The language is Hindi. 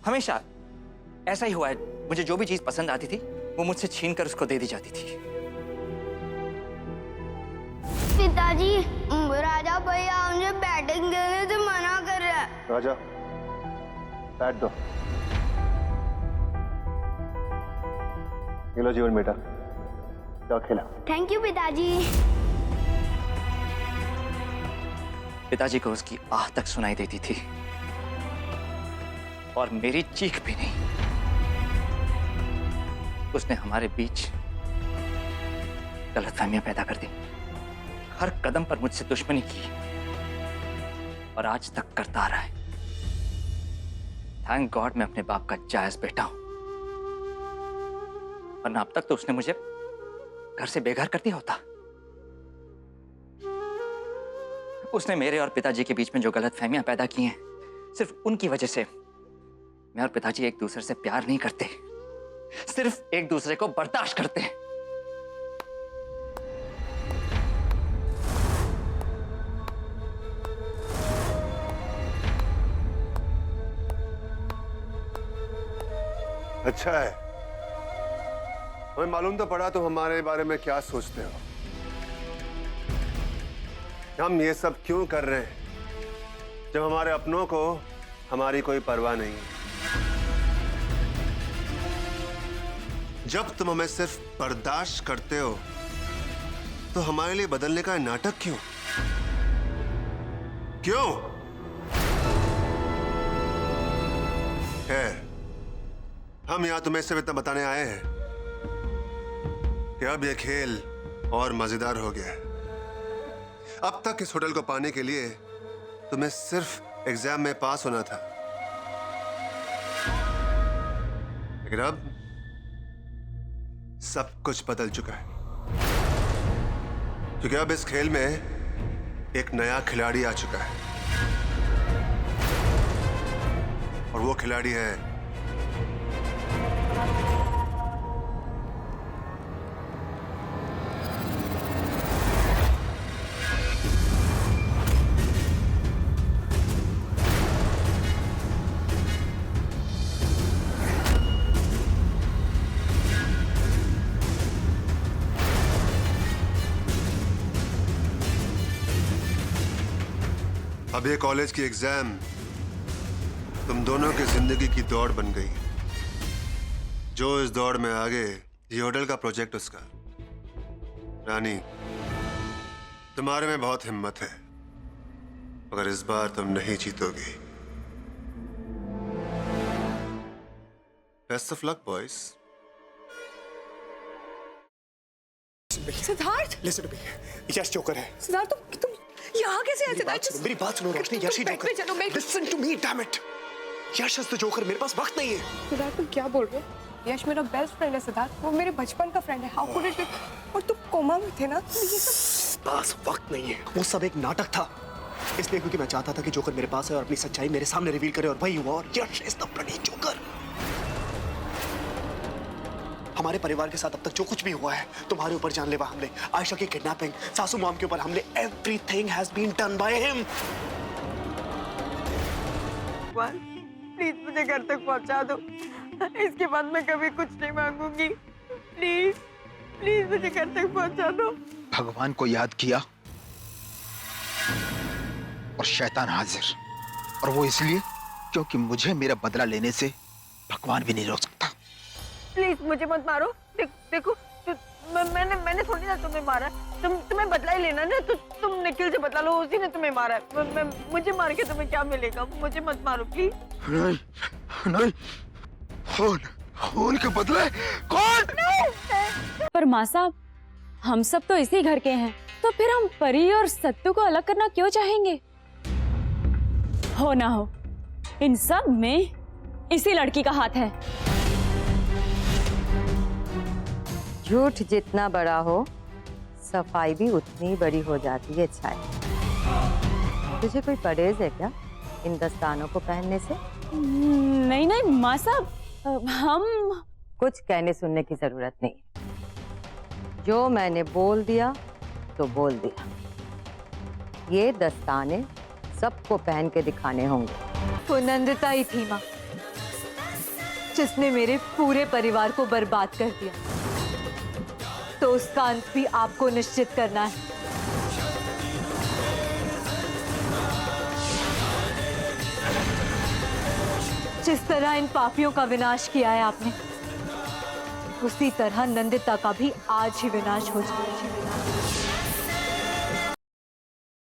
हमेशा ऐसा ही हुआ है। मुझे जो भी चीज पसंद आती थी वो मुझसे छीन कर उसको दे दी जाती थी। पिताजी, राजा भैया मुझे बैटिंग खेलने से मना कर रहा है। राजा, बैट दो। ये लो जीवन बेटा, जाओ खेला। थैंक यू पिताजी। पिताजी को उसकी आह तक सुनाई देती थी और मेरी चीख भी नहीं। उसने हमारे बीच गलतफहमियां पैदा कर दी, हर कदम पर मुझसे दुश्मनी की और आज तक करता आ रहा है। थैंक गॉड मैं अपने बाप का जायज बेटा हूं, वरना अब तक तो उसने मुझे घर से बेघर कर दिया होता। उसने मेरे और पिताजी के बीच में जो गलतफहमियां पैदा की हैं, सिर्फ उनकी वजह से मैं और पिताजी एक दूसरे से प्यार नहीं करते, सिर्फ एक दूसरे को बर्दाश्त करते हैं। अच्छा है, हमें मालूम तो पड़ा तुम हमारे बारे में क्या सोचते हो। हम ये सब क्यों कर रहे हैं जब हमारे अपनों को हमारी कोई परवाह नहीं है। जब तुम हमें सिर्फ बर्दाश्त करते हो तो हमारे लिए बदलने का नाटक क्यों? क्यों? खैर, हम यहां तुम्हें सिर्फ इतना बताने आए हैं कि अब यह खेल और मजेदार हो गया है। अब तक इस होटल को पाने के लिए तुम्हें सिर्फ एग्जाम में पास होना था, लेकिन अब सब कुछ बदल चुका है, क्योंकि अब इस खेल में एक नया खिलाड़ी आ चुका है और वो खिलाड़ी है अब ये कॉलेज की एग्जाम तुम दोनों की जिंदगी की दौड़ बन गई। जो इस दौड़ में आगे, ये होटल का प्रोजेक्ट उसका। रानी, तुम्हारे में बहुत हिम्मत है, मगर इस बार तुम नहीं जीतोगी। Best of luck boys. Siddharth, listen to me, Yash joker है। सिद्धार्थ तुम यहाँ कैसे आए? सिद्धार्थ मेरी बात सुनो रोशनी, यश ही जोकर। चलो मैं listen to me, damn it. Yash is the joker, मेरे पास वक्त नहीं है। सिद्धार्थ तुम क्या बोल रहे हो? यश मेरा बेस्ट फ्रेंड है सिद्धार्थ, वो मेरे बचपन का फ्रेंड है। How could it? और तुम कोमा में थे ना, तो ये सब पास वक्त नहीं है, वो सब एक नाटक था। इसलिए क्योंकि मैं चाहता था कि जोकर मेरे पास है और अपनी सच्चाई मेरे सामने रिवील करे, और वही हुआ। और यश इज द ब्लडी जोकर। हमारे परिवार के साथ अब तक जो कुछ भी हुआ है, तुम्हारे ऊपर जानलेवा हमले, आयशा की किडनैपिंग, सासू मॉम के ऊपर हमले, everything has been done by him. Please मुझे घर तक पहुंचा दो, इसके बाद मैं कभी कुछ नहीं मांगूंगी। प्लीज प्लीज मुझे घर तक पहुंचा दो। भगवान को याद किया और शैतान हाजिर, और वो इसलिए क्योंकि मुझे मेरा बदला लेने से भगवान भी नहीं रोक सकता। प्लीज मुझे मत मारो। देखो मैंने थोड़ी ना तुम्हें मारा, तुम्हें बदला ही लेना ना, तो तुम निखिल से बदला लो, उसी ने तुम्हें मारा है। मुझे मार के तुम्हें क्या मिलेगा? मुझे मत मारो प्लीज। नहीं नहीं, खून के बदले कौन? पर माँ साहब, हम सब तो इसी घर के हैं, तो फिर हम परी और सत्तू को अलग करना क्यों चाहेंगे? हो ना हो, इन सब में इसी लड़की का हाथ है। झूठ जितना बड़ा हो, सफाई भी उतनी बड़ी हो जाती है। छाया, तुझे कोई परहेज है क्या इन दस्तानों को पहनने से? नहीं नहीं माँ साहब, हम कुछ कहने सुनने की जरूरत नहीं। जो मैंने बोल दिया तो बोल दिया। ये दस्ताने सबको पहन के दिखाने होंगे। वो नंदिता ही थी माँ, जिसने मेरे पूरे परिवार को बर्बाद कर दिया, तो उसका अंत भी आपको निश्चित करना है। जिस तरह इन पापियों का विनाश किया है आपने, उसी तरह नंदिता का भी आज ही विनाश हो जाए।